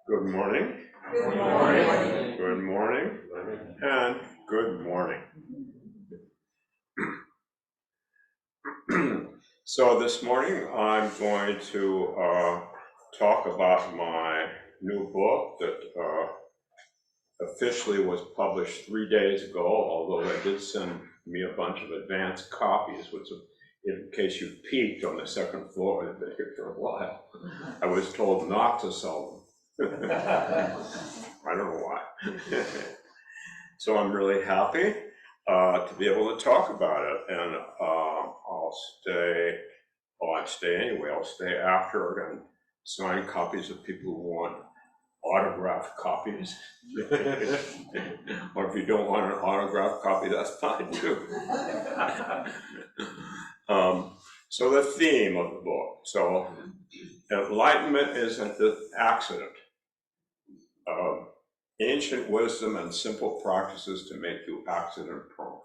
Good morning. Good morning. Good morning. And good morning. So this morning I'm going to talk about my new book that officially was published 3 days ago, although they did send me a bunch of advanced copies, which, in case you peeked on the second floor, they've been here for a while. I was told not to sell them. I don't know why. So I'm really happy to be able to talk about it, and I'll stay anyway. I'll stay after and sign copies of people who want autographed copies. Or if you don't want an autographed copy, that's fine too. So the theme of the book. So enlightenment isn't an accident. Ancient wisdom and simple practices to make you accident prone.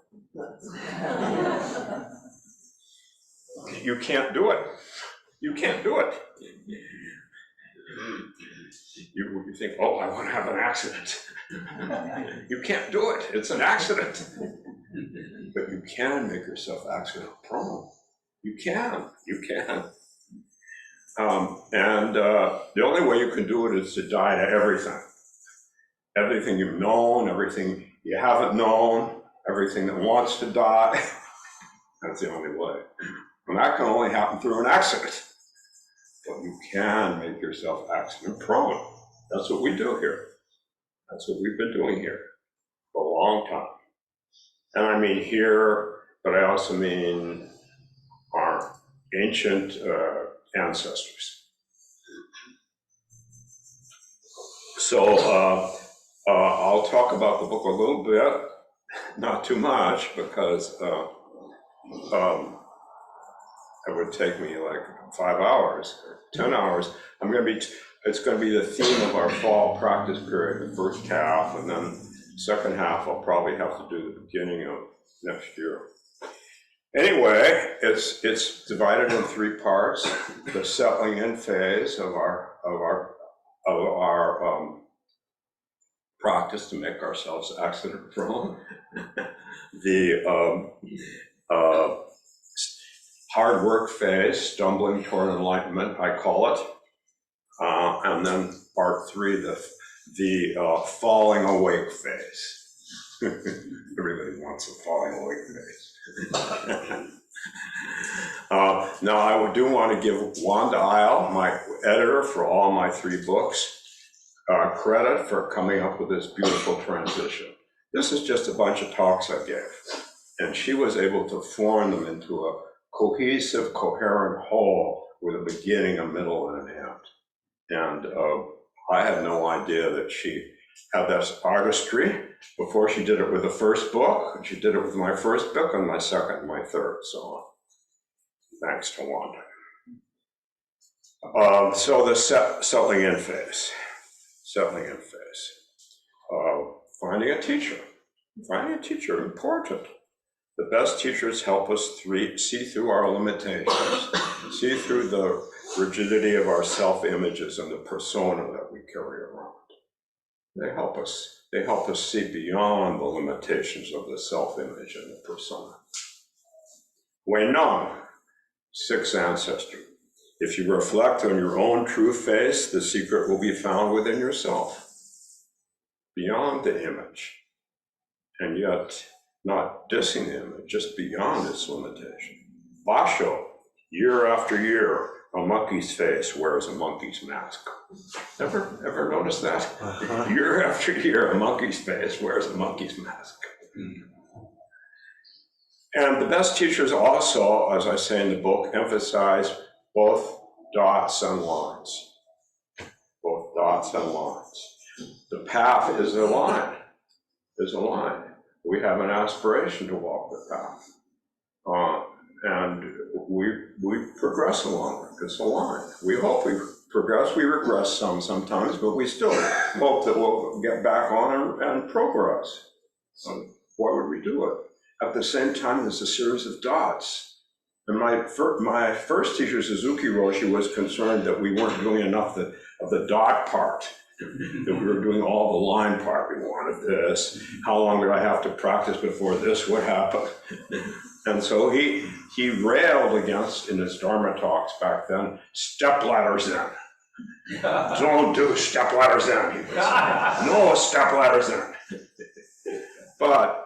You can't do it. You can't do it. You think, oh, I want to have an accident. You can't do it. It's an accident. But you can make yourself accident prone. You can. You can. The only way you can do it is to die to everything. Everything you've known, everything you haven't known, everything that wants to die. That's the only way. And that can only happen through an accident. But you can make yourself accident prone. That's what we do here. That's what we've been doing here for a long time. And I mean here, but I also mean our ancient ancestors. So I'll talk about the book a little bit, not too much, because it would take me like 5 hours, 10 hours. It's going to be the theme of our fall practice period, the first half, and then second half I'll probably have to do the beginning of next year. Anyway, it's divided in 3 parts: the settling in phase of our practice to make ourselves accident prone, the hard work phase, stumbling toward enlightenment, I call it, and then part 3, the falling awake phase. Everybody wants a falling awake phase. Now I do want to give Wanda Isle, my editor for all my 3 books, credit for coming up with this beautiful transition. This is just a bunch of talks I gave, and she was able to form them into a cohesive, coherent whole with a beginning, a middle, and an end. And I had no idea that she had this artistry before she did it with the first book. She did it with my first book and my second and my third, so on. Thanks to Wanda. So the settling in phase. Settling in phase. Finding a teacher. Finding a teacher, important. The best teachers help us see through our limitations, see through the rigidity of our self-images and the persona that we carry around. They help us see beyond the limitations of the self-image and the persona. Wei-Nong, 6th ancestor. If you reflect on your own true face, the secret will be found within yourself, beyond the image, and yet not dissing the image, just beyond its limitation. Basho, year after year, a monkey's face wears a monkey's mask. Ever notice that? Year after year, a monkey's face wears a monkey's mask. And the best teachers also, as I say in the book, emphasize both dots and lines. Both dots and lines. The path is a line, We have an aspiration to walk the path. And we progress along it. It's a line. We hope we progress. We regress sometimes, but we still hope that we'll get back on and progress. Why would we do it? At the same time, there's a series of dots. And my first teacher, Suzuki Roshi, was concerned that we weren't doing enough of the dot part. that we were doing all the line part. We wanted this. How long did I have to practice before this would happen? And so he railed against, in his Dharma talks back then, step ladders in. Don't do step ladders in. He would say. No step ladders in. But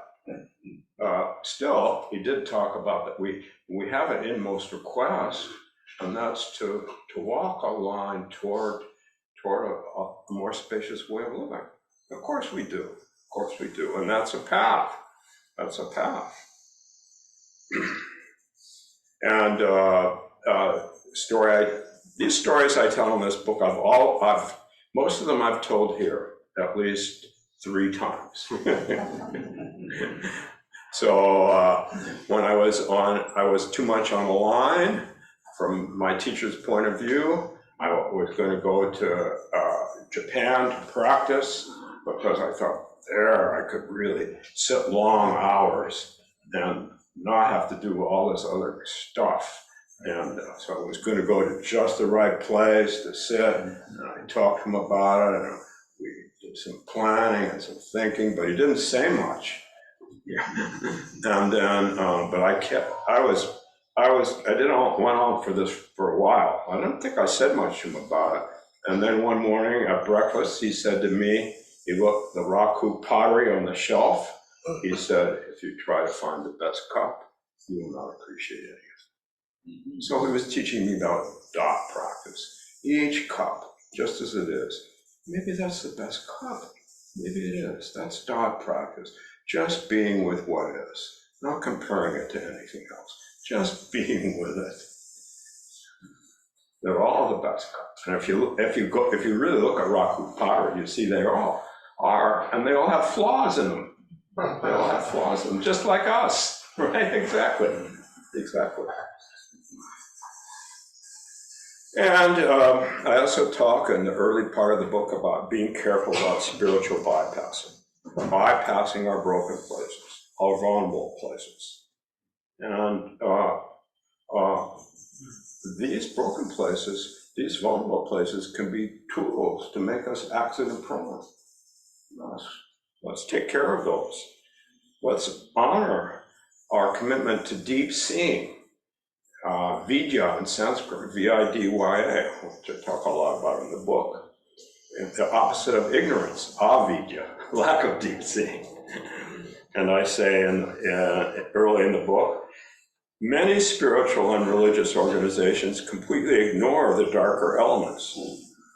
still, he did talk about that we have an inmost request, and that's to walk a line toward a more spacious way of living. Of course we do. Of course we do. And that's a path. That's a path. And these stories I tell in this book, most of them I've told here at least 3 times. So when I was too much on the line from my teacher's point of view. I was going to go to Japan to practice because I thought there I could really sit long hours and not have to do all this other stuff. And so I was going to go to just the right place to sit, and I talked to him about it, and we did some planning and some thinking, but he didn't say much. And then, but I went on for this for a while. I don't think I said much to him about it. And then one morning at breakfast, he said to me, he looked at the Raku pottery on the shelf. He said, if you try to find the best cup, you will not appreciate anything. So he was teaching me about dot practice. Each cup, just as it is, maybe that's the best cup. Maybe it is. That's dot practice. Just being with what is, not comparing it to anything else. Just being with it. They're all the best cups. And if you really look at Raku pottery, you see they all are, and they all have flaws in them. They all have flaws in them, just like us, right? Exactly. And I also talk in the early part of the book about being careful about spiritual bypassing our broken places, our vulnerable places. And these broken places, these vulnerable places can be tools to make us accident prone. Let's take care of those. Let's honor our commitment to deep seeing. Vidya in Sanskrit, V-I-D-Y-A, which I talk a lot about in the book. And the opposite of ignorance, avidya, lack of deep seeing. And I say early in the book, many spiritual and religious organizations completely ignore the darker elements,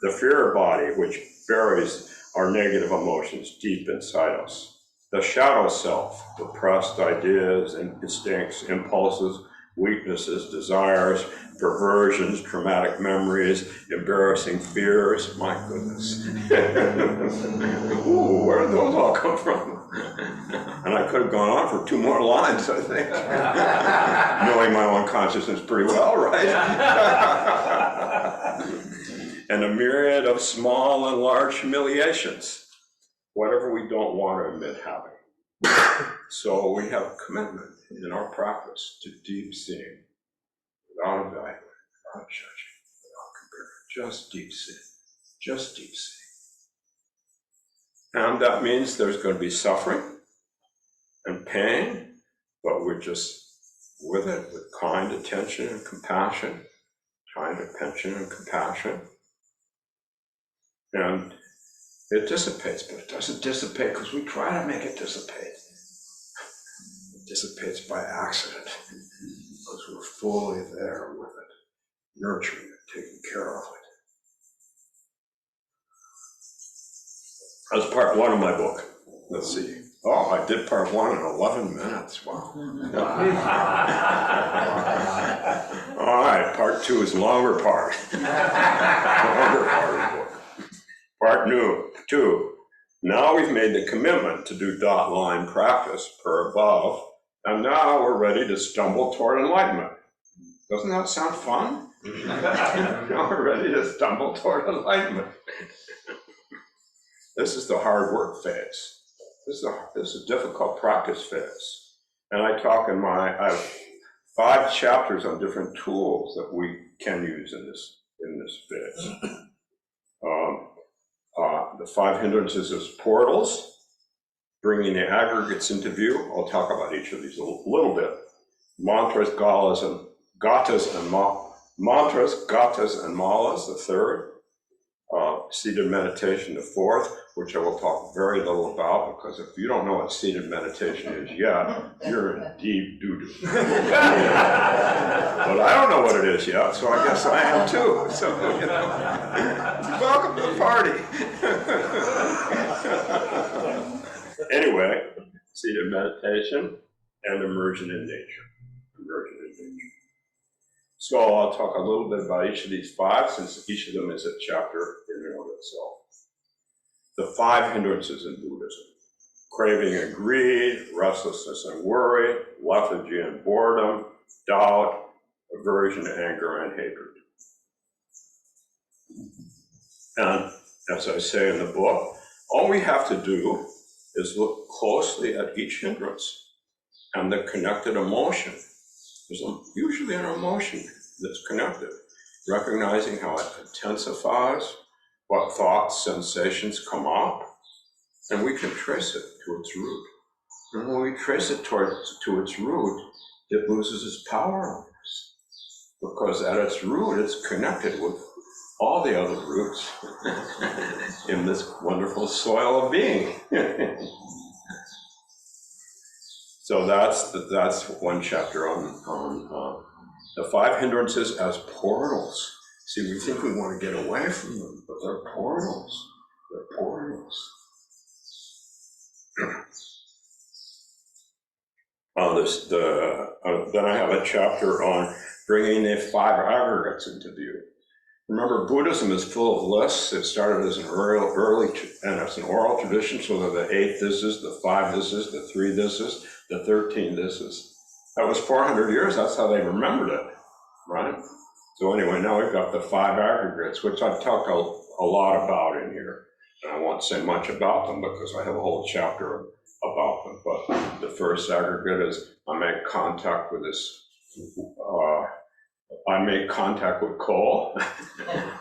the fear body, which buries our negative emotions deep inside us, the shadow self, repressed ideas and instincts, impulses, weaknesses, desires, perversions, traumatic memories, embarrassing fears. My goodness. Ooh, where did those all come from? And I could have gone on for 2 more lines, I think. Knowing my own consciousness pretty well, right? And a myriad of small and large humiliations, whatever we don't want to admit having. So we have commitment in our practice to deep seeing, without evaluating, without judging, without comparing, just deep seeing. And that means there's going to be suffering and pain, but we're just with it, with kind attention and compassion, And it dissipates, but it doesn't dissipate because we try to make it dissipate. It dissipates by accident because we're fully there with it, nurturing it, taking care of it. That's part 1 of my book. Let's see. Oh, I did part 1 in 11 minutes. Wow. All right, part 2 is longer part. Longer part of the book. Part 2. Now we've made the commitment to do dot line practice per above, and now we're ready to stumble toward enlightenment. Doesn't that sound fun? Now we're ready to stumble toward enlightenment. This is the hard work phase. This is a difficult practice phase. And I talk I have 5 chapters on different tools that we can use in this phase. The 5 hindrances is portals, bringing the aggregates into view. I'll talk about each of these a little bit. Mantras, gatas, and malas, the third. Seated meditation, the fourth, which I will talk very little about, because if you don't know what seated meditation is yet, you're in deep doo-doo. But I don't know what it is yet, so I guess I am too. So, you know, welcome to the party. Anyway, seated meditation and immersion in nature. Immersion in nature. So I'll talk a little bit about each of these 5, since each of them is a chapter in and of itself. The 5 hindrances in Buddhism: craving and greed, restlessness and worry, lethargy and boredom, doubt, aversion, anger, and hatred. And as I say in the book, all we have to do is look closely at each hindrance and the connected emotion. There's usually an emotion that's connected, recognizing how it intensifies, what thoughts, sensations come up, and we can trace it to its root. And when we trace it to its root, it loses its power on us, because at its root, it's connected with all the other roots in this wonderful soil of being. So that's one chapter on the 5 hindrances as portals. See, we think we want to get away from them, but they're portals. They're portals. Then I have a chapter on bringing the 5 aggregates into view. Remember, Buddhism is full of lists. It started as an early and as an oral tradition, so that the 8 thises, the 5 thises, the 3 thises, the 13 thises. That was 400 years. That's how they remembered it, right? So anyway, now we've got the 5 aggregates, which I've talked a lot about in here. And I won't say much about them because I have a whole chapter about them. But the first aggregate is I make contact with this. I make contact with coal.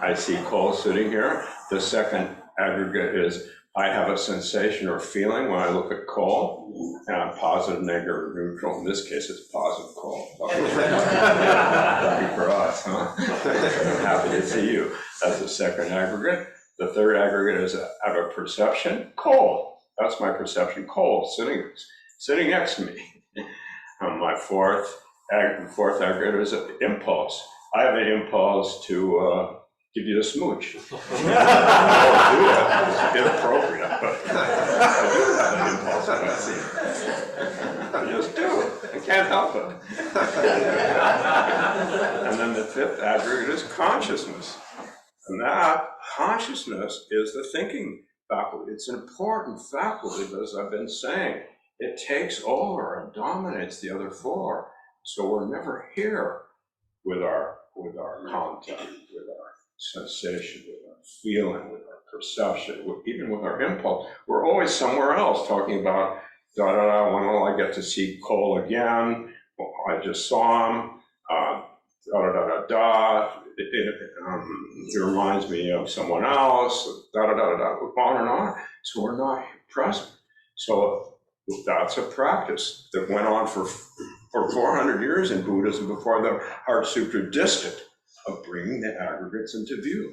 I see coal sitting here. The second aggregate is I have a sensation or feeling when I look at coal, and I'm positive, negative, or neutral. In this case, it's positive coal. Lucky for us, huh? I'm happy to see you. That's the second aggregate. The third aggregate is I have a perception, coal. That's my perception, coal, sitting next to me. My fourth aggregate is an impulse. I have an impulse to give you a smooch. I don't do that. It's inappropriate, but I do have an impulse when I see it. I just do it. I can't help it. And then the 5th aggregate is consciousness. And that consciousness is the thinking faculty. It's an important faculty, but as I've been saying, it takes over and dominates the other 4. So we're never here with our contact, with our sensation, with our feeling, with our perception, even with our impulse. We're always somewhere else talking about when will I get to see Cole again? Well, I just saw him. He reminds me of someone else. On and on. So we're not present. So that's a practice that went on for 400 years in Buddhism before the Heart Sutra dissed it, of bringing the aggregates into view,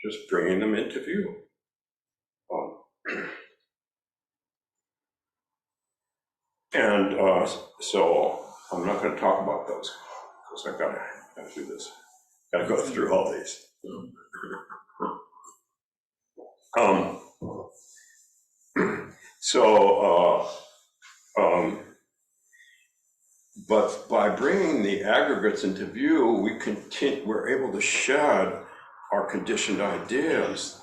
just bringing them into view. So I'm not going to talk about those because I've got to do this. Got to go through all these. But by bringing the aggregates into view, we're able to shed our conditioned ideas.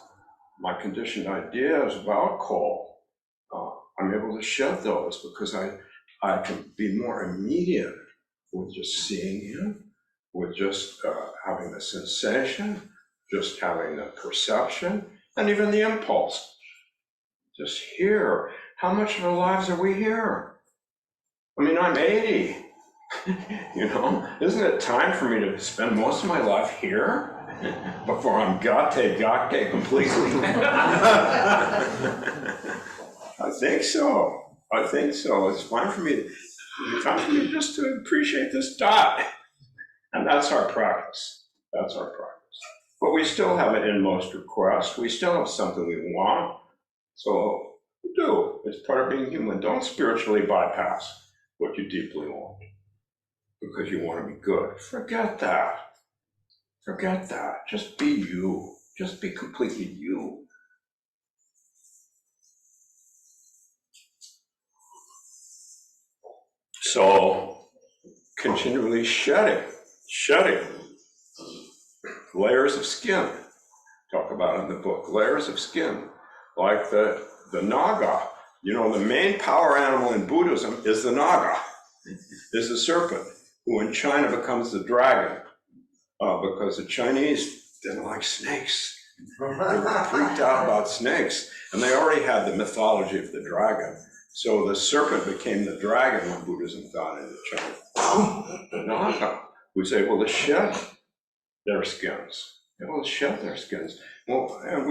My conditioned ideas about coal, I'm able to shed those because I can be more immediate with just seeing him, with just having the sensation, just having the perception, and even the impulse. Just here. How much of our lives are we here? I mean, I'm 80. You know, isn't it time for me to spend most of my life here? before I'm gate completely. I think so. I think so. It's fine for me. It's time for me just to appreciate this dot. And that's our practice. That's our practice. But we still have an inmost request. We still have something we want. So we do. It's part of being human. Don't spiritually bypass what you deeply want because you want to be good. Forget that. Forget that. Just be you. Just be completely you. So continually shedding layers of skin. Talk about it in the book, layers of skin, like the Naga. You know, the main power animal in Buddhism is the Naga, is the serpent, who in China becomes the dragon, because the Chinese didn't like snakes. They were freaked out about snakes, and they already had the mythology of the dragon. So the serpent became the dragon when Buddhism got into China. The Naga was able to shed their skins. Able to shed their skins. Well, and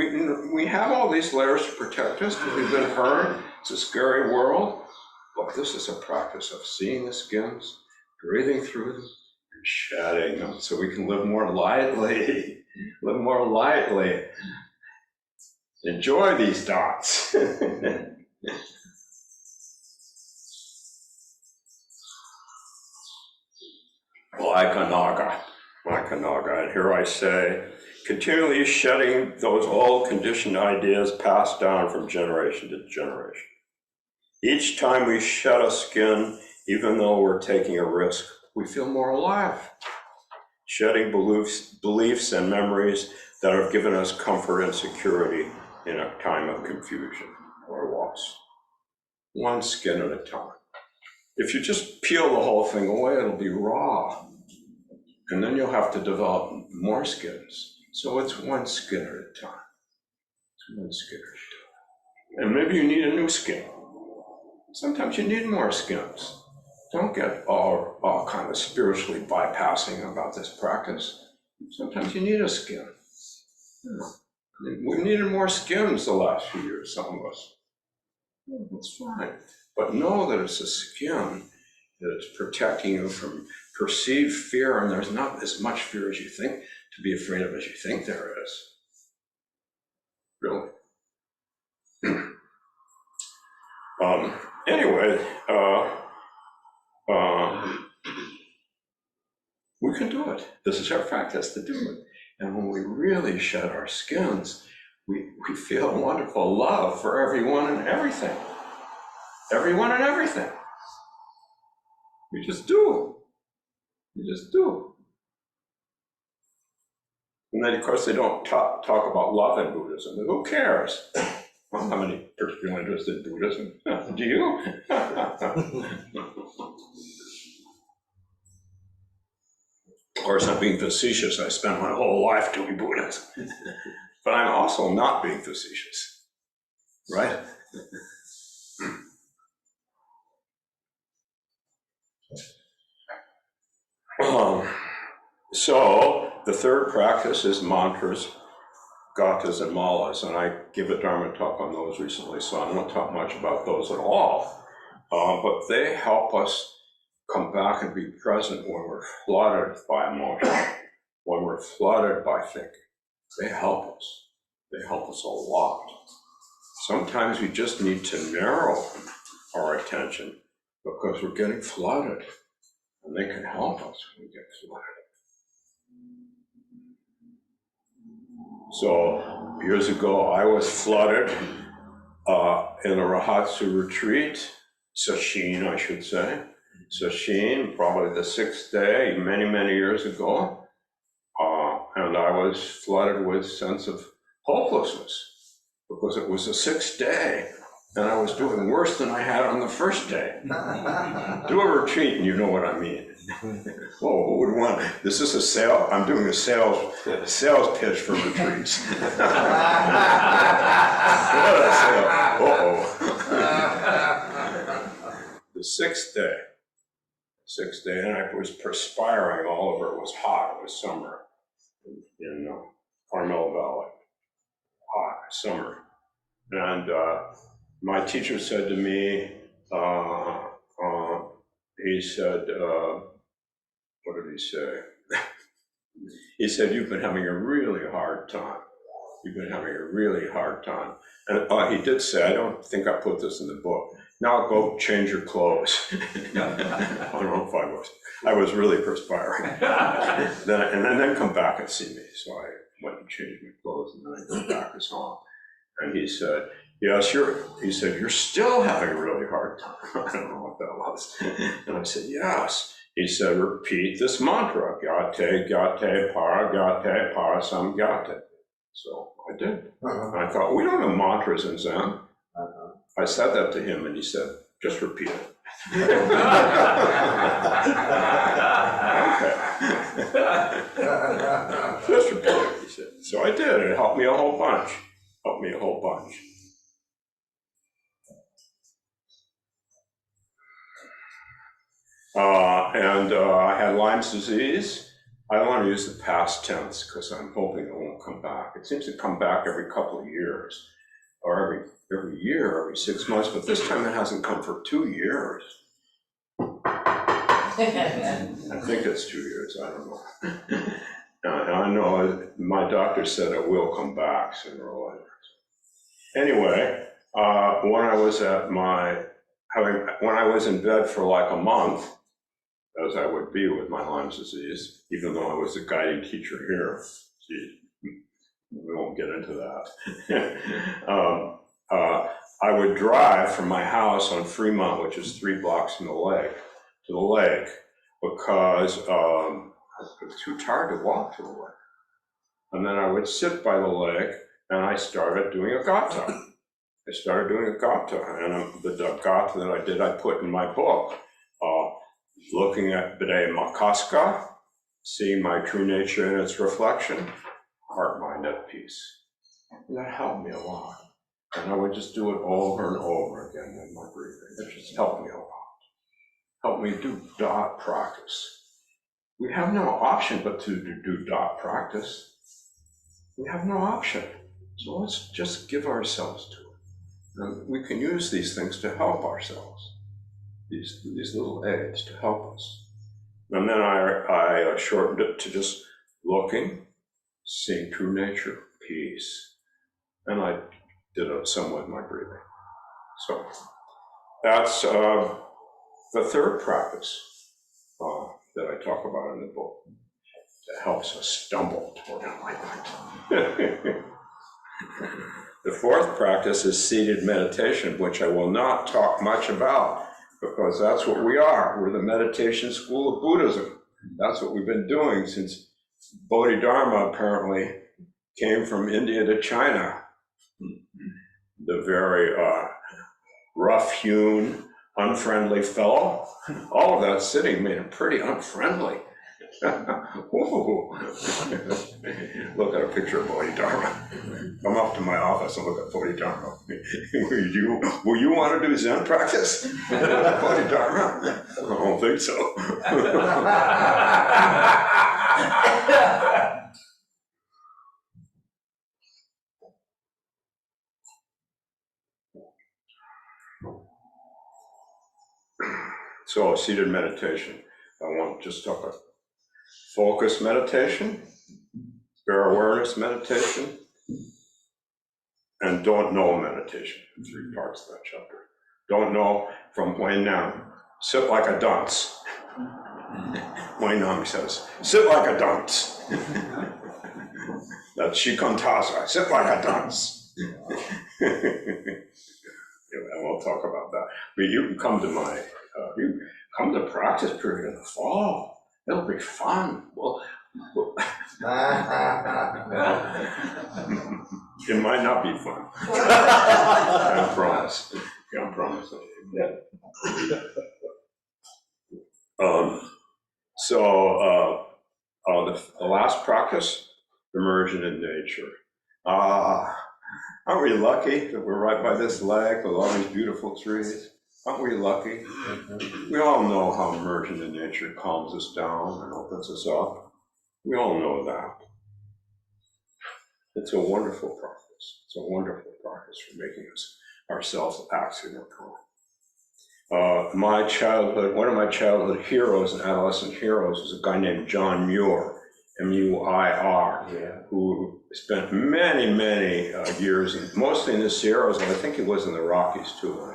we have all these layers to protect us because we've been hurt. It's a scary world. But this is a practice of seeing the skins, breathing through them, and shedding them so we can live more lightly. Live more lightly. Enjoy these dots. Like a Naga. And here I say, continually shedding those old conditioned ideas passed down from generation to generation. Each time we shed a skin, even though we're taking a risk, we feel more alive. Shedding beliefs and memories that have given us comfort and security in a time of confusion or loss. One skin at a time. If you just peel the whole thing away, it'll be raw. And then you'll have to develop more skins. So it's one skin at a time. It's one skin at a time. And maybe you need a new skin. Sometimes you need more skins. Don't get all kind of spiritually bypassing about this practice. Sometimes you need a skin. We've needed more skins the last few years, some of us. That's fine. But know that it's a skin that is protecting you from perceived fear, and there's not as much fear as you think to be afraid of as you think there is. Really. Anyway, we can do it. This is our practice to do it. And when we really shed our skins, we feel a wonderful love for everyone and everything. Everyone and everything. We just do. You just do. And then, of course, they don't talk about love in Buddhism. Who cares? I don't have any particular interest in Buddhism. Do you? Of course, I'm being facetious. I spent my whole life doing Buddhism. But I'm also not being facetious. Right? So the third practice is mantras, gathas, and malas, and I give a Dharma talk on those recently, so I won't talk much about those at all. But they help us come back and be present when we're flooded by emotion, when we're flooded by thinking. They help us. They help us a lot. Sometimes we just need to narrow our attention because we're getting flooded, and they can help us when we get flooded. So years ago, I was flooded in a Rahatsu retreat, Sesshin, I should say. Sesshin, probably the sixth day, many, many years ago. And I was flooded with sense of hopelessness because it was the sixth day and I was doing worse than I had on the first day. Do a retreat and you know what I mean. Oh, who would want? This is a sale. I'm doing a sales pitch for retreats. What a sale. The sixth day, and I was perspiring all over. It was hot. It was summer, in Carmel Valley, hot summer. And my teacher said to me, he said, what did he say? He said, you've been having a really hard time. You've been having a really hard time. And he did say, I don't think I put this in the book, now go change your clothes. I don't know if I was really perspiring. and then come back and see me. So I went and changed my clothes, and then I go back and saw him. And he said, yes, you're still having a really hard time. I don't know what that was. And I said, yes. He said, repeat this mantra, gate, para, sam, gate. So I did. And I thought, we don't have mantras in Zen. I said that to him, and he said, just repeat it. Okay. Just repeat it, he said. So I did. It helped me a whole bunch. I had Lyme's disease. I don't want to use the past tense because I'm hoping it won't come back. It seems to come back every couple of years, or every year, every 6 months, but this time it hasn't come for 2 years. I think it's 2 years, I don't know. I know my doctor said it will come back sooner or later. Anyway, when I was in bed for like a month, as I would be with my Lyme's disease, even though I was a guiding teacher here. Gee, we won't get into that. I would drive from my house on Fremont, which is 3 blocks from the lake, to the lake, because I was too tired to walk to the lake. And then I would sit by the lake, and I started doing a gata. And the gata that I did, I put in my book. Looking at Bide Makaska, seeing my true nature in its reflection, heart, mind at peace. And that helped me a lot. And I would just do it over and over again with my breathing. It just helped me a lot. Helped me do dot practice. We have no option but to do dot practice. We have no option. So let's just give ourselves to it. And we can use these things to help ourselves. These little aids to help us. And then I shortened it to just looking, seeing true nature, peace. And I did it some with my breathing. So that's the third practice that I talk about in the book that helps us stumble toward enlightenment. The fourth practice is seated meditation, which I will not talk much about, because that's what we are. We're the meditation school of Buddhism. That's what we've been doing since Bodhidharma apparently came from India to China. The very rough-hewn, unfriendly fellow. All of that sitting made him pretty unfriendly. Look at a picture of Bodhidharma. Come up to my office and look at Bodhidharma. Will you want to do Zen practice? Bodhidharma? I don't think so. So seated meditation. I want to just talk about focus meditation, bare awareness meditation, and don't know meditation. 3 parts of that chapter. Don't know from Wayne Nam. Sit like a dunce. Wayne Nam says, sit like a dunce. That's Shikantaza. Sit like a dunce. And we'll talk about that. But you can come to come to practice period in the fall. It'll be fun. It might not be fun. I promise. I promise. The last practice, immersion in nature. Aren't we lucky that we're right by this lake with all these beautiful trees? Aren't we lucky? We all know how immersion in nature calms us down and opens us up. We all know that. It's a wonderful practice. It's a wonderful practice for making ourselves accident prone. My childhood, one of my childhood heroes and adolescent heroes was a guy named John Muir, M-U-I-R, who spent many, many years, mostly in the Sierras, and I think he was in the Rockies too.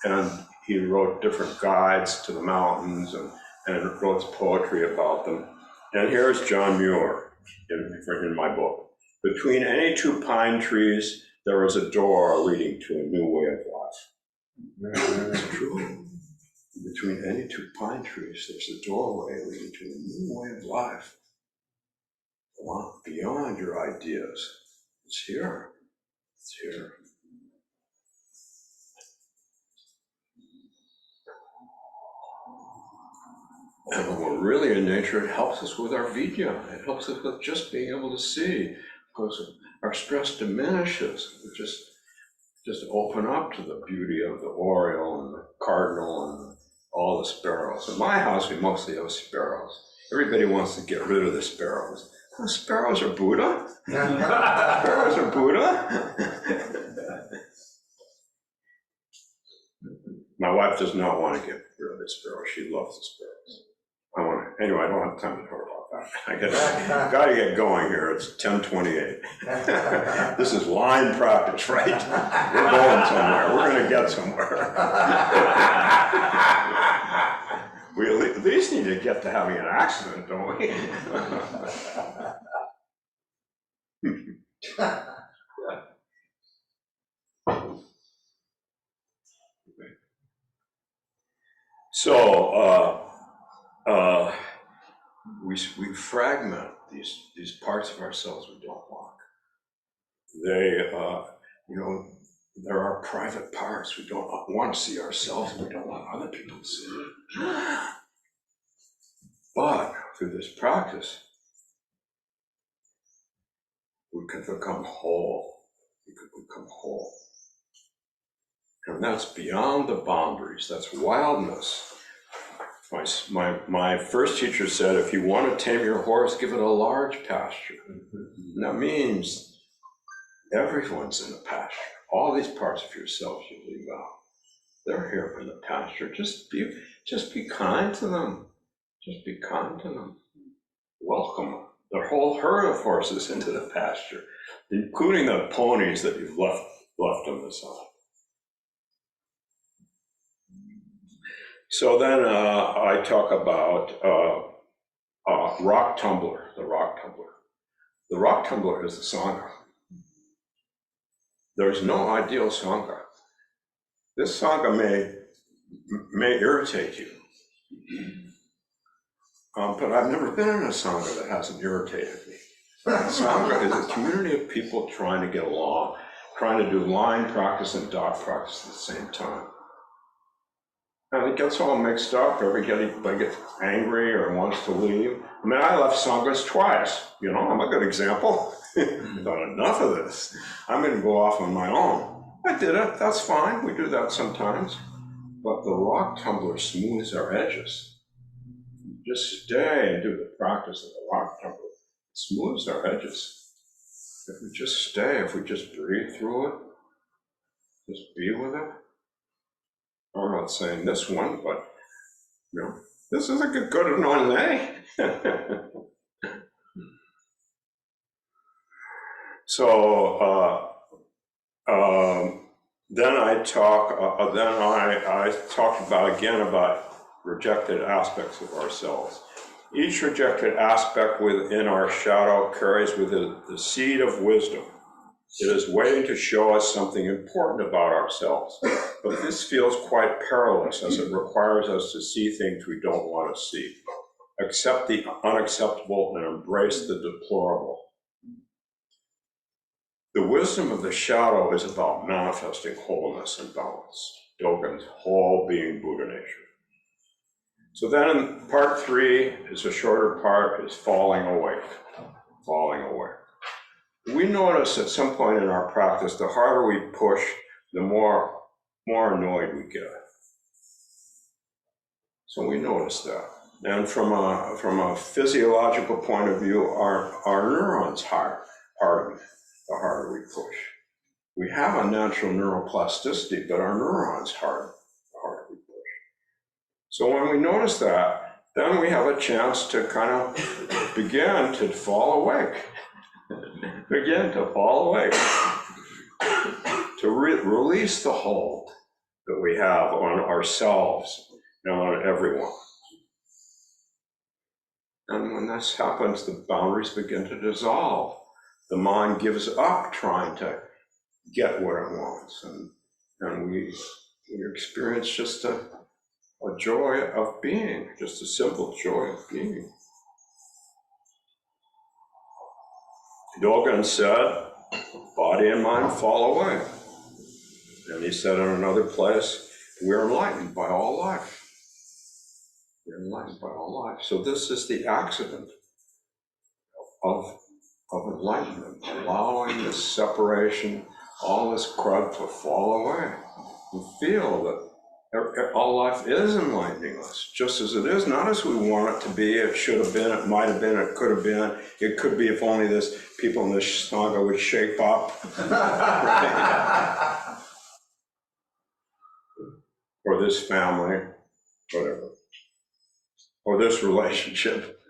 And he wrote different guides to the mountains and wrote poetry about them. And here's John Muir in my book. Between any two pine trees, there is a door leading to a new way of life. It's true. Between any two pine trees, there's a doorway leading to a new way of life. Beyond your ideas. It's here. It's here. And when we're really in nature, it helps us with our vidya. It helps us with just being able to see, because our stress diminishes. We just open up to the beauty of the oriole and the cardinal and all the sparrows. In my house, we mostly have sparrows. Everybody wants to get rid of the sparrows. Oh, sparrows are Buddha? Sparrows are Buddha? My wife does not want to get rid of the sparrows. She loves the sparrows. Anyway, I don't have time to talk about that. I gotta get going here. It's 10:28. This is line practice, right? We're going somewhere. We're gonna get somewhere. We at least need to get to having an accident, don't we? So we fragment these parts of ourselves we don't want. They, there are private parts we don't want to see ourselves. We don't want other people to see it. But through this practice, we can become whole. We can become whole. And that's beyond the boundaries. That's wildness. My first teacher said, if you want to tame your horse, give it a large pasture. And that means everyone's in a pasture. All these parts of yourself you leave out. They're here in the pasture. Just be kind to them. Just be kind to them. Welcome the whole herd of horses into the pasture, including the ponies that you've left on the side. So then I talk about rock tumbler, the rock tumbler. The rock tumbler is the Sangha. There's no ideal Sangha. This Sangha may irritate you. But I've never been in a Sangha that hasn't irritated me. Sangha is a community of people trying to get along, trying to do line practice and dot practice at the same time. And it gets all mixed up. Everybody gets angry or wants to leave. I mean, I left Sanghas twice. I'm a good example. I've done enough of this. I'm going to go off on my own. I did it. That's fine. We do that sometimes. But the rock tumbler smooths our edges. Just stay and do the practice of the rock tumbler. It smooths our edges. If we just stay, if we just breathe through it, just be with it. I'm not saying this one, but this is a good one, eh? So then I talked about rejected aspects of ourselves. Each rejected aspect within our shadow carries with it the seed of wisdom. It is waiting to show us something important about ourselves. But this feels quite perilous, as it requires us to see things we don't want to see, accept the unacceptable and embrace the deplorable. The wisdom of the shadow is about manifesting wholeness and balance. Dogen's whole being Buddha nature. So then in part 3 is a shorter part, is falling awake. Falling awake. We notice at some point in our practice, the harder we push, the more annoyed we get. So we notice that. And from a physiological point of view, our neurons harden. the harder we push. We have a natural neuroplasticity, but our neurons the harder we push. So when we notice that, then we have a chance to kind of begin to fall awake. Begin to fall awake. To release the hold that we have on ourselves and on everyone. And when this happens, the boundaries begin to dissolve. The mind gives up trying to get what it wants, and we experience just a joy of being, just a simple joy of being. Dogen said, body and mind fall away. And he said in another place, we're enlightened by all life. We're enlightened by all life. So this is the accident of enlightenment, allowing this separation, all this crud to fall away. And feel that all life is enlightening us, just as it is, not as we want it to be, it should have been, it might have been, it could have been, it could be if only this people in this saga would shape up. Or this family, whatever. Or this relationship.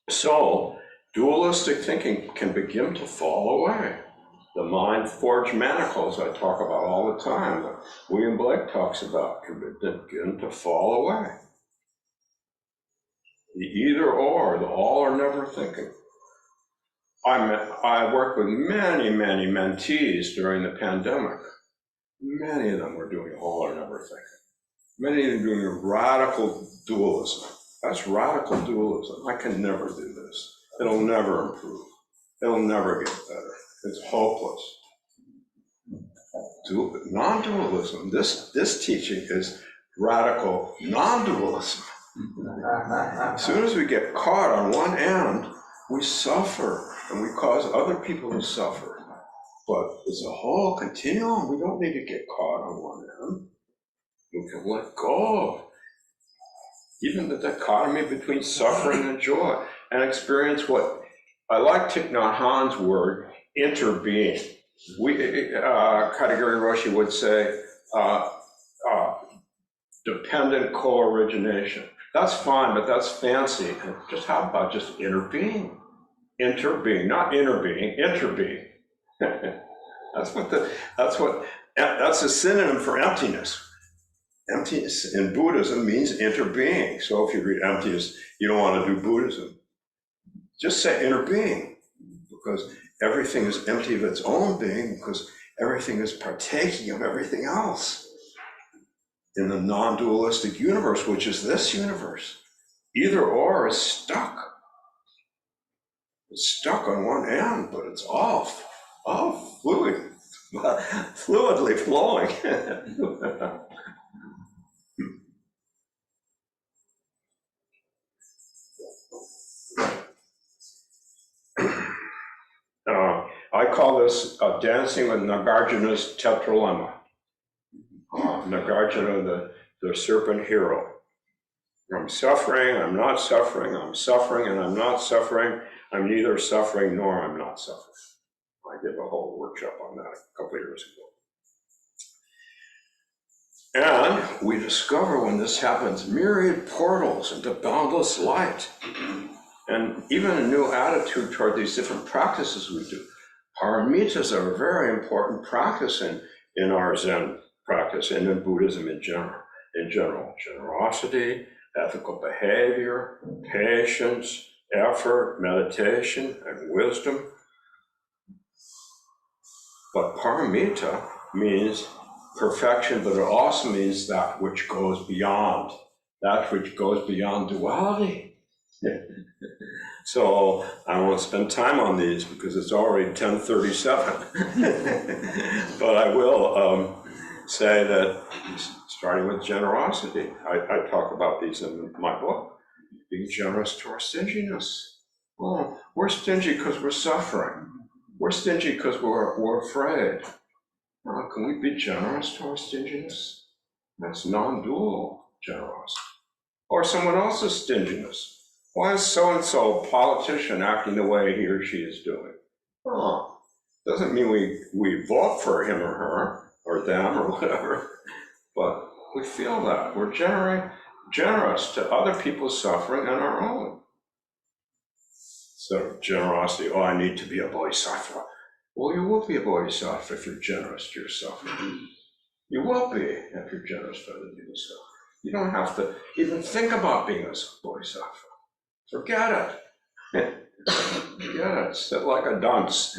So, dualistic thinking can begin to fall away. The mind-forged manacles I talk about all the time, that William Blake talks about, can begin to fall away. The either or, the all or never thinking. I worked with many mentees during the pandemic. Many of them were doing all or never thinking. Many of them doing radical dualism. That's radical dualism. I can never do this. It'll never improve. It'll never get better. It's hopeless. Non-dualism, this teaching is radical non-dualism. As soon as we get caught on one end, we suffer and we cause other people to suffer. But it's a whole continuum. We don't need to get caught on one end. We can let go. Even the dichotomy between suffering and joy, and experience what I like Thich Nhat Hanh's word, interbeing. Katagiri Roshi would say dependent co-origination. That's fine, but that's fancy. Just how about just interbeing? Interbeing, not interbeing, interbeing. That's a synonym for emptiness. Emptiness in Buddhism means interbeing. So if you read emptiness, you don't want to do Buddhism. Just say interbeing, because everything is empty of its own being, because everything is partaking of everything else. In the non-dualistic universe, which is this universe, either or is stuck. It's stuck on one end, but it's all fluidly flowing. I call this dancing with Nagarjuna's tetralemma. Nagarjuna, the serpent hero. I'm suffering, I'm not suffering, I'm suffering and I'm not suffering. I'm neither suffering nor I'm not suffering. I did a whole workshop on that a couple of years ago. And we discover when this happens, myriad portals into boundless light. And even a new attitude toward these different practices we do. Paramitas are a very important practice in our Zen practice and in Buddhism in general. Generosity, ethical behavior, patience, effort, meditation, and wisdom. But paramita means perfection, but it also means that which goes beyond duality. So I won't spend time on these because it's already 10:37. But I will say that starting with generosity, I talk about these in my book, being generous to our stinginess. Oh, we're stingy because we're suffering. We're stingy because we're afraid. Can we be generous to our stinginess? That's non-dual generosity. or someone else's stinginess. Why is so-and-so politician acting the way he or she is doing? Oh, doesn't mean we vote for him or her or them or whatever, but we feel that. We're generous to other people's suffering and our own. So generosity, oh, I need to be a bodhisattva. Well, you will be a bodhisattva if you're generous to yourself. You will be if you're generous to other people's suffering. You don't have to even think about being a bodhisattva. Forget it. Forget it. Sit like a dunce.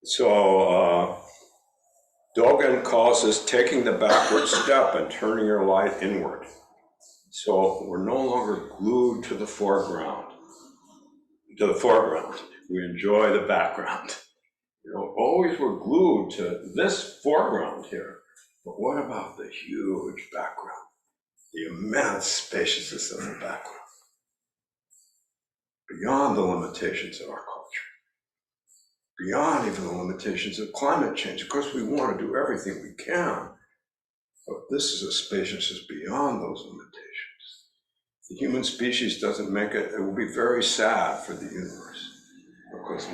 So Dogen calls this taking the backward step and turning your light inward. So we're no longer glued to the foreground. We enjoy the background. You know, always we're glued to this foreground here. But what about the huge background? The immense spaciousness of the background. Beyond the limitations of our culture. Beyond even the limitations of climate change. Of course, we want to do everything we can. But this is a spaciousness beyond those limitations. If the human species doesn't make it, it will be very sad for the universe. Because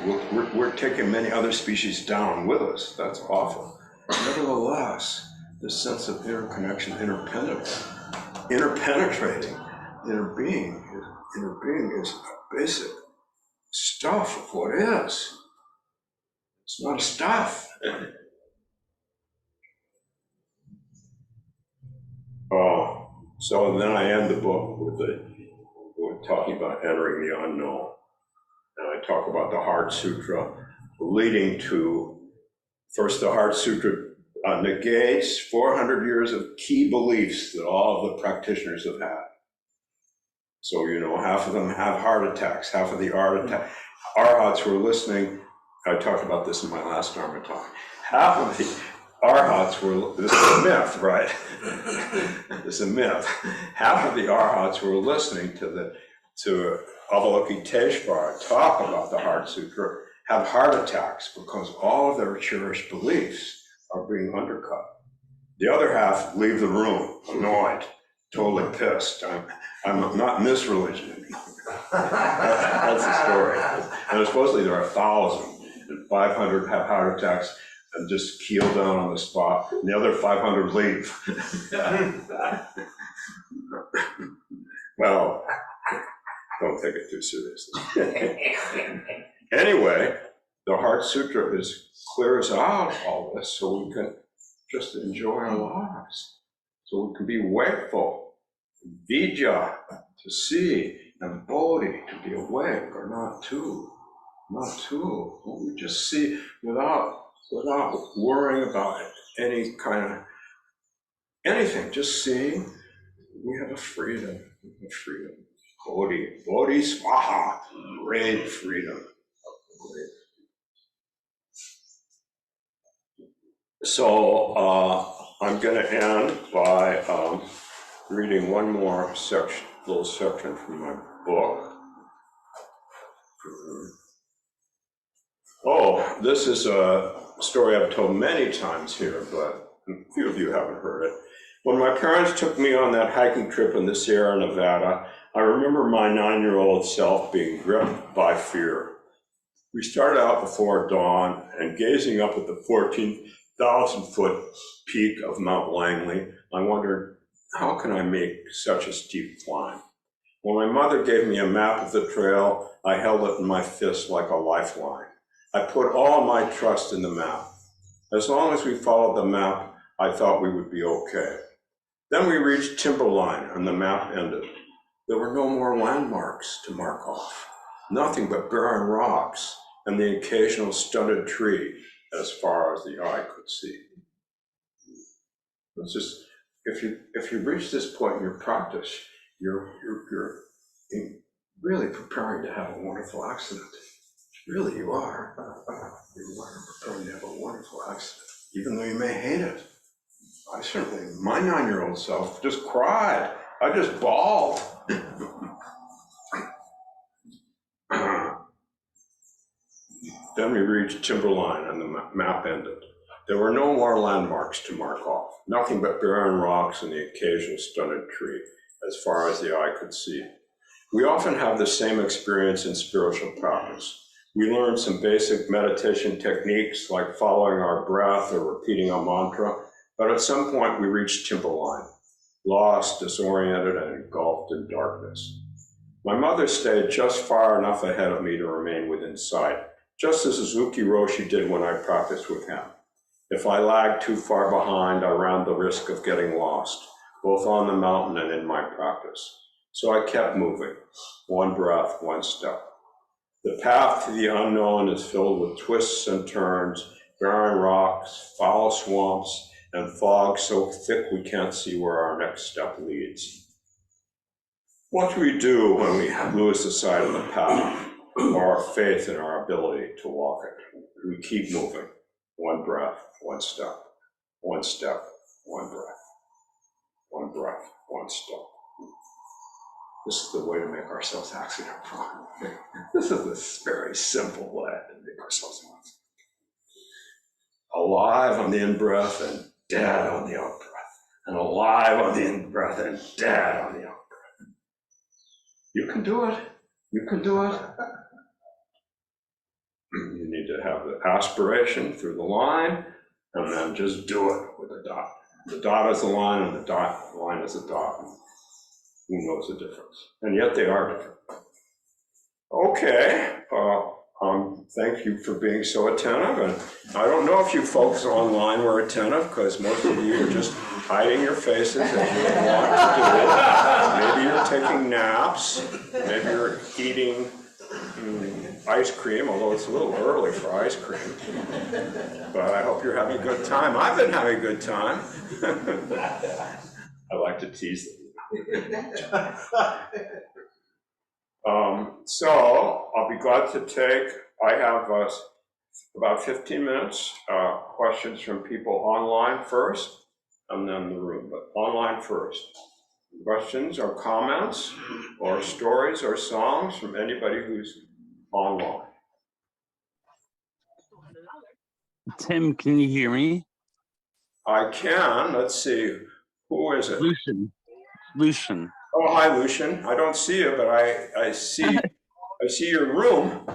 we're taking many other species down with us. That's awful. Nevertheless, this sense of interconnection, interpenetrating inner being is basic stuff of what is. It's not a stuff. Oh, so then I end the book with talking about entering the unknown. And I talk about the Heart Sutra leading to, first the Heart Sutra negates 400 years of key beliefs that all of the practitioners have had. So, you know, half of them have heart attacks, half of the arhats who are listening, I talked about this in my last Dharma talk, half of the arhats were, this is a myth, right? This is a myth. Half of the arhats who were listening to Avalokiteshvara talk about the Heart Sutra have heart attacks because all of their cherished beliefs are being undercut. The other half leave the room, annoyed, totally pissed. I'm not in this religion anymore. That's the story. And supposedly there are 1,000, and 500 have heart attacks and just keel down on the spot, and the other 500 leave. Well, don't take it too seriously. Anyway, the Heart Sutra clears out all this so we can just enjoy our lives. So we can be wakeful, vijja, to see, and bodhi, to be awake or not to. We just see without worrying about any kind of anything, just seeing we have a freedom. Bodhi swaha, great freedom. So I'm going to end by reading one more little section from my book. Oh, this is a story I've told many times here, but a few of you haven't heard it. When my parents took me on that hiking trip in the Sierra Nevada, I remember my 9-year-old self being gripped by fear. We started out before dawn and gazing up at the 14,000-foot peak of Mount Langley, I wondered, how can I make such a steep climb? When my mother gave me a map of the trail, I held it in my fist like a lifeline. I put all my trust in the map. As long as we followed the map, I thought we would be okay. Then we reached timberline and the map ended. There were no more landmarks to mark off. Nothing but barren rocks and the occasional stunted tree as far as the eye could see. It's just, if you reach this point in your practice, you're really preparing to have a wonderful accident. Really, you are. You are preparing to have a wonderful accident, even though you may hate it. I certainly, my 9-year-old self just cried. I just bawled. Then we reached timberline and the map ended. There were no more landmarks to mark off, nothing but barren rocks and the occasional stunted tree, as far as the eye could see. We often have the same experience in spiritual practice. We learn some basic meditation techniques like following our breath or repeating a mantra, but at some point we reach timberline, lost, disoriented, and engulfed in darkness. My mother stayed just far enough ahead of me to remain within sight, just as Suzuki Roshi did when I practiced with him. If I lagged too far behind, I ran the risk of getting lost, both on the mountain and in my practice. So I kept moving, one breath, one step. The path to the unknown is filled with twists and turns, barren rocks, foul swamps, and fog so thick we can't see where our next step leads. What do we do when we lose the sight of the path, or our faith in our ability to walk it? We keep moving, one breath, one step, one step, one breath, one breath, one step. This is the way to make ourselves accident-prone. This is this very simple way to make ourselves accident. Alive on the in-breath and dead on the out-breath. And alive on the in-breath and dead on the out-breath. You can do it. You can do it. You need to have the aspiration through the line, and then just do it with a dot. The dot is the line, and the line is a dot. Who knows the difference? And yet they are different. Okay, thank you for being so attentive. And I don't know if you folks online were attentive, because most of you are just hiding your faces as you want to do. Maybe you're taking naps. Maybe you're eating ice cream, although it's a little early for ice cream. But I hope you're having a good time. I've been having a good time. I like to tease them. So I'll be glad to take, I have about 15 minutes, questions from people online first, and then the room, but online first. Questions or comments or stories or songs from anybody who's online. Tim, can you hear me? I can. Let's see. Who is it? Lucian. Oh, hi, Lucian. I don't see you, but I see your room.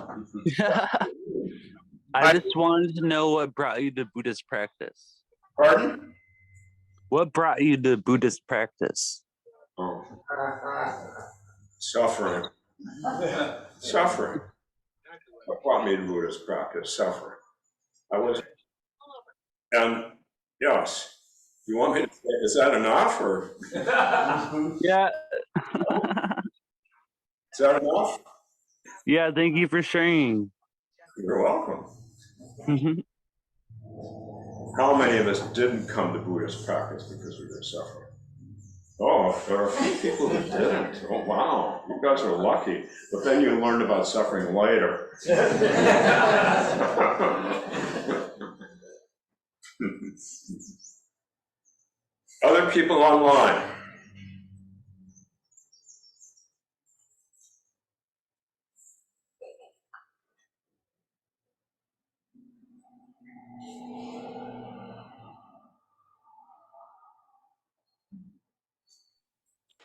I just wanted to know what brought you to Buddhist practice. Pardon? What brought you to Buddhist practice? Oh. Suffering. Suffering. What brought me to Buddhist practice? Suffering. And yes. You want me to say, is that enough, or? Yeah. Is that enough? Yeah, thank you for sharing. You're welcome. How many of us didn't come to Buddhist practice because we were suffering? Oh, there are a few people who didn't. Oh, wow, you guys are lucky. But then you learned about suffering later. Other people online.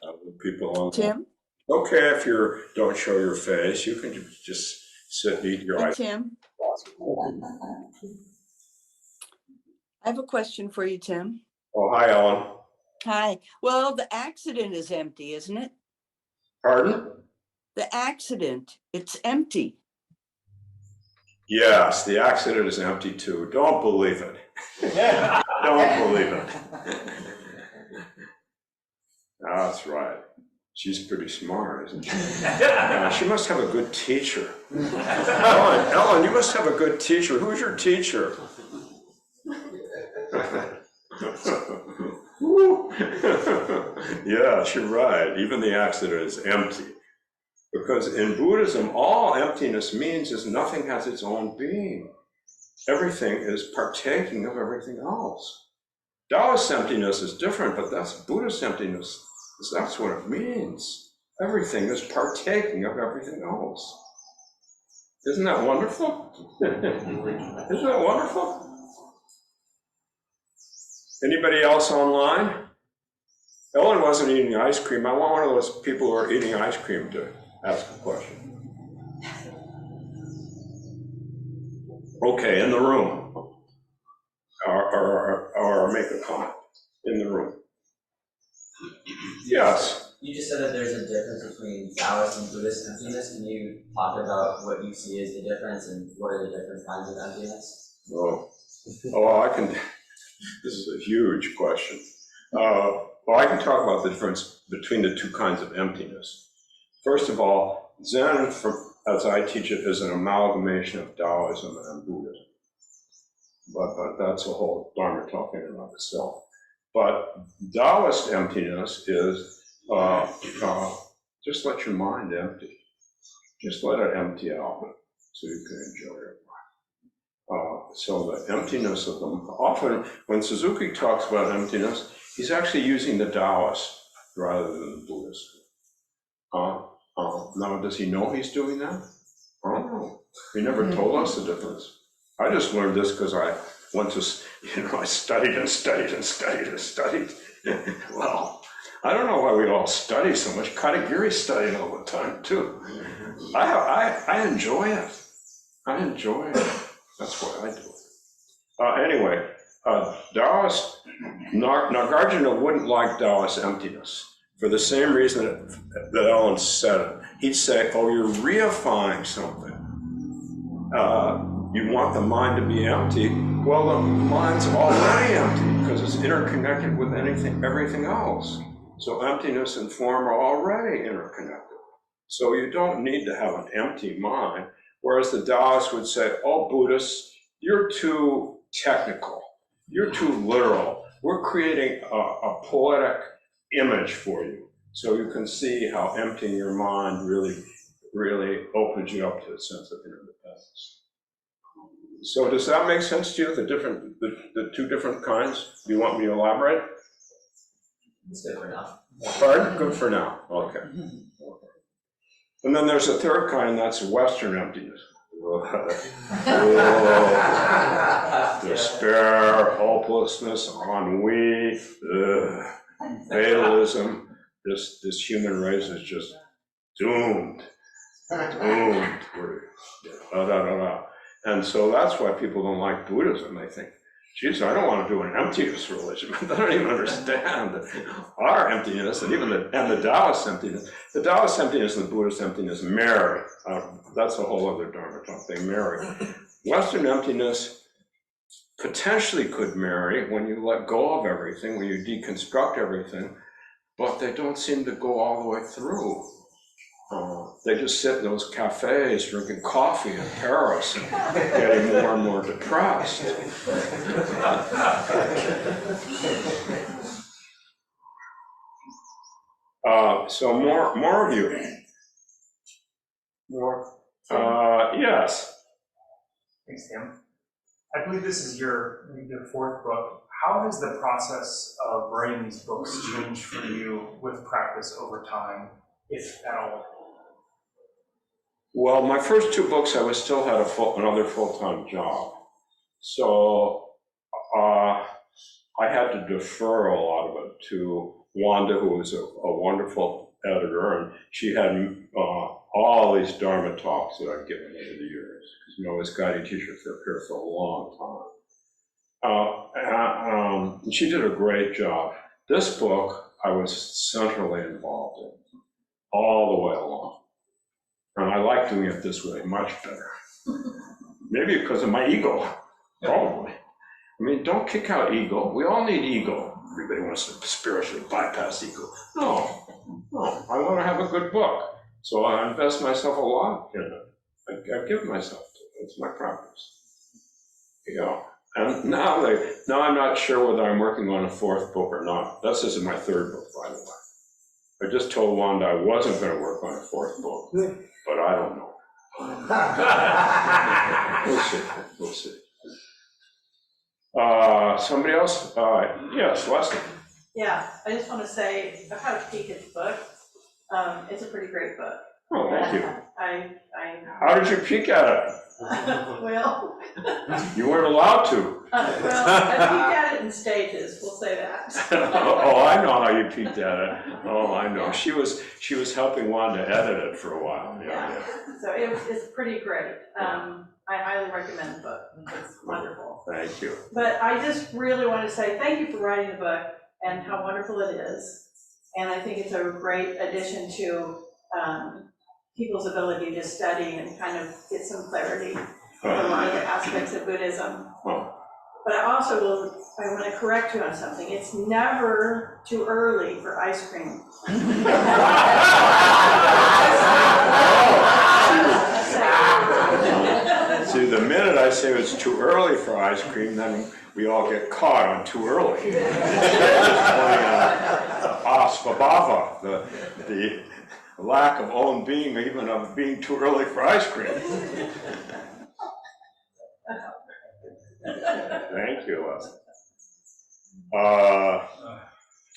Other people online. Tim? Okay, if you don't show your face, you can just sit and eat your Hey, ice. Tim. I have a question for you, Tim. Oh, hi, Ellen. Hi. Well, the accident is empty, isn't it? Pardon? The accident, it's empty. Yes, the accident is empty too. Don't believe it. Don't believe it. That's right. She's pretty smart, isn't she? She must have a good teacher. Ellen, you must have a good teacher. Who's your teacher? Yes, you're right. Even the accident is empty. Because in Buddhism, all emptiness means is nothing has its own being. Everything is partaking of everything else. Taoist emptiness is different, but that's Buddhist emptiness. That's what it means. Everything is partaking of everything else. Isn't that wonderful? Isn't that wonderful? Anybody else online? Ellen wasn't eating ice cream. I want one of those people who are eating ice cream to ask a question. Okay, in the room. Or make a comment in the room. Yes. You just said that there's a difference between Taoist and Buddhist emptiness. Can you talk about what you see as the difference and what are the different kinds of emptiness? Oh, I can. This is a huge question. Well, I can talk about the difference between the two kinds of emptiness. First of all, Zen, as I teach it, is an amalgamation of Taoism and Buddhism. But that's a whole Dharma talk in and of itself. But Taoist emptiness is just let your mind empty. Just let it empty out so you can enjoy it. So the emptiness of them, often when Suzuki talks about emptiness, he's actually using the Taoist rather than the Buddhist. Now, does he know he's doing that? I don't know. He never told us the difference. I just learned this because I went to, I studied and studied and studied and studied. Well, I don't know why we all study so much. Katagiri's studying all the time too. I enjoy it. I enjoy it. That's what I do. Anyway, Taoist, Nagarjuna wouldn't like Taoist emptiness for the same reason that Ellen said it. He'd say, oh, you're reifying something. You want the mind to be empty. Well, the mind's already empty because it's interconnected with everything else. So emptiness and form are already interconnected. So you don't need to have an empty mind. Whereas the Taoists would say, oh, Buddhists, you're too technical. You're too literal. We're creating a poetic image for you so you can see how emptying your mind really opens you up to a sense of independence. So does that make sense to you, the two different kinds? Do you want me to elaborate? It's good for now. Pardon? Good for now. Okay. And then there's a third kind, that's Western emptiness. Despair, hopelessness, ennui, fatalism. This human race is just doomed. And so that's why people don't like Buddhism. They think, geez, I don't want to do an emptiness religion. They don't even understand our emptiness and even the Taoist emptiness. The Taoist emptiness and the Buddhist emptiness marry. That's a whole other Dharma talk. They marry. Western emptiness potentially could marry when you let go of everything, when you deconstruct everything, but they don't seem to go all the way through. They just sit in those cafes drinking coffee in Paris and getting more and more depressed. So more of you. More. Yes. Thanks, Tim. I believe this is your fourth book. How has the process of writing these books changed for you with practice over time, if at all? Well, my first two books, I still had another full-time job. So I had to defer a lot of it to Wanda, who was a wonderful editor, and she had all these Dharma talks that I've given over the years. Because, I was guiding teacher here for a long time. And she did a great job. This book, I was centrally involved in all the way along. And I like doing it this way much better. Maybe because of my ego, probably. I mean, don't kick out ego. We all need ego. Everybody wants to spiritually bypass ego. No, I want to have a good book. So I invest myself a lot in it. I give myself to it. It's my practice. And now I'm not sure whether I'm working on a fourth book or not. This is my third book, by the way. I just told Wanda I wasn't going to work on a fourth book, but I don't know. We'll see. Somebody else? Yes, Leslie. Yeah, I just want to say I've had a peek at the book. It's a pretty great book. Oh, thank you. How did you peek at it? Well, You weren't allowed to. I peeked at it in stages, we'll say that. Oh, I know how you peeked at it. Oh, I know. She was helping Wanda edit it for a while. Yeah. So it's pretty great. I highly recommend the book, it's wonderful. Thank you. But I just really want to say thank you for writing the book and how wonderful it is. And I think it's a great addition to people's ability to study and kind of get some clarity on a lot of the aspects of Buddhism. But I want to correct you on something. It's never too early for ice cream. See, the minute I say it's too early for ice cream, then we all get caught on too early. Svabhava, the lack of own being, even of being too early for ice cream. Thank you, Leslie.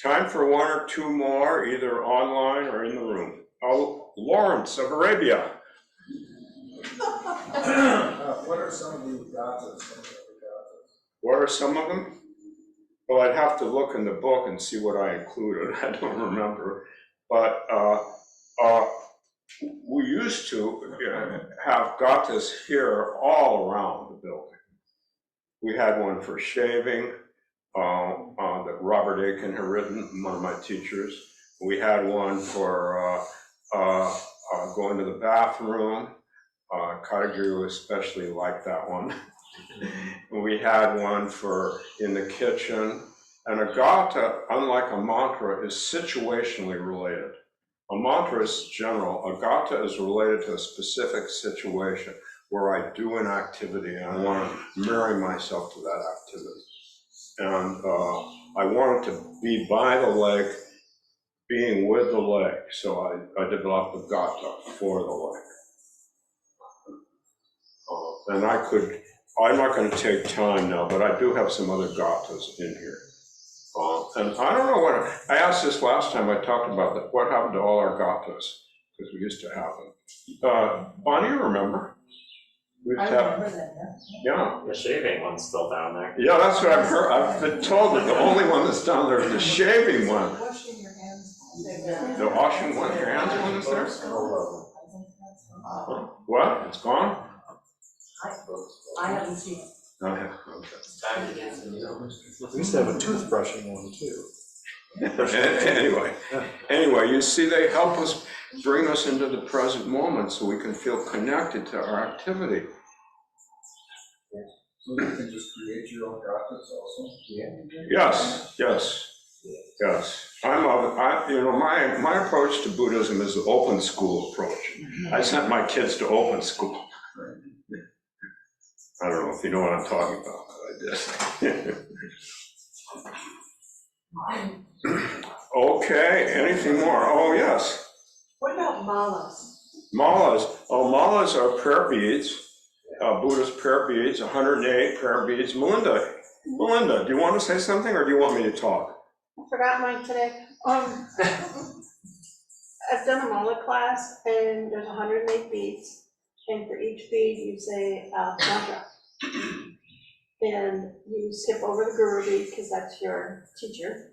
Time for one or two more, either online or in the room. Oh, Lawrence of Arabia. What are some of the gathas? What are some of them? Well, I'd have to look in the book and see what I included. I don't remember. But we used to have gathas here all around the building. We had one for shaving that Robert Aiken had written, one of my teachers. We had one for going to the bathroom. Kadagiri especially liked that one. We had one for in the kitchen. And a gatha, unlike a mantra, is situationally related. A mantra is general. A gatha is related to a specific situation where I do an activity and I want to marry myself to that activity. And I wanted to be by the lake, being with the lake. So I developed a gatha for the lake. And I'm not going to take time now, but I do have some other gathas in here. And I don't know I asked this last time I talked about what happened to all our gathas, because we used to have them. Bonnie, you remember? I remember that, Yeah. The shaving one's still down there. Yeah, that's what I've heard. I've been told that the only one that's down there is the shaving one. Washing your hands. The washing one, your hands one is there? What? It's gone? I haven't seen it. Oh, yeah, okay. We used to have a toothbrushing one too. Anyway, you see, they help us bring us into the present moment so we can feel connected to our activity. So you can just create your own gathas also? Yes. My approach to Buddhism is the open school approach. I sent my kids to open school. I don't know if you know what I'm talking about, but I did. Okay, anything more? Oh, yes. What about malas? Malas are prayer beads, Buddhist prayer beads, 108 prayer beads. Melinda, do you want to say something or do you want me to talk? I forgot mine today. I've done a mala class and there's 108 beads. And for each bead you say a mantra. And you skip over the guru bead because that's your teacher.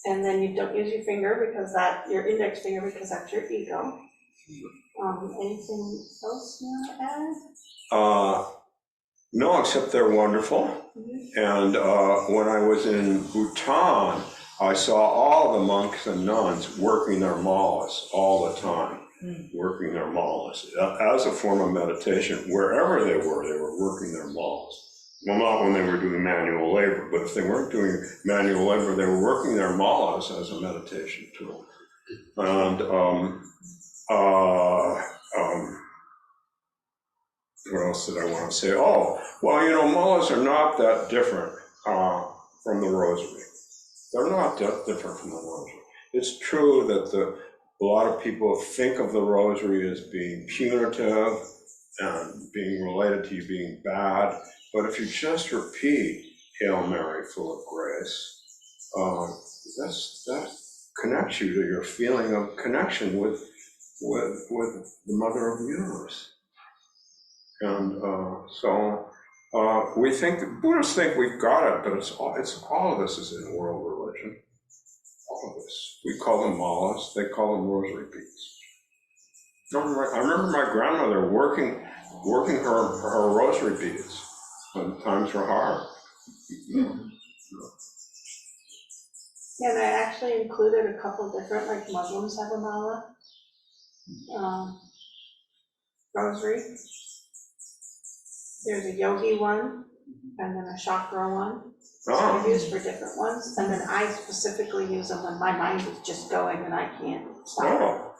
And then you don't use your finger because your index finger because that's your ego. Anything else you want to add? No, except they're wonderful. And when I was in Bhutan, I saw all the monks and nuns working their malas all the time, working their malas as a form of meditation. Wherever they were working their malas. Well, not when they were doing manual labor, but if they weren't doing manual labor, they were working their malas as a meditation tool. And what else did I want to say? Oh, well, malas are not that different from the rosary. They're not that different from the rosary. It's true that a lot of people think of the rosary as being punitive and being related to you being bad. But if you just repeat Hail Mary, full of grace, that connects you to your feeling of connection with with the mother of the universe. And we think, Buddhists think we've got it, but it's all of this is in world religion. All of this. We call them malas, they call them rosary beads. I remember my grandmother working her rosary beads when times were hard. Yeah, and I actually included a couple different, like Muslims have a mala, rosary. There's a yogi one, and then a chakra one. So I use for different ones, and then I specifically use them when my mind is just going and I can't stop.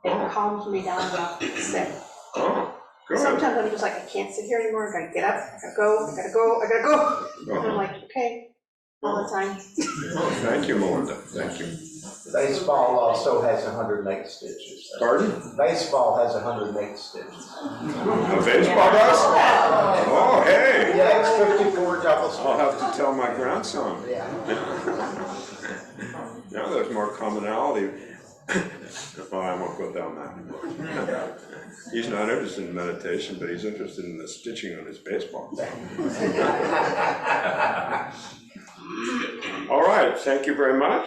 It calms me down enough to sit. Good. Sometimes I'm just like, I can't sit here anymore, I gotta get up, I gotta go, I gotta go, I gotta go. And I'm like, okay, all the time. Thank you, Melinda, thank you. Baseball also has 108 stitches. Pardon? Baseball has 108 stitches. A baseball does? Oh, hey. Yeah, it's 54 double stitches. I'll have to tell my grandson. Yeah. Now there's more commonality. Well, I won't go down that. He's not interested in meditation, but he's interested in the stitching on his baseball. All right, thank you very much.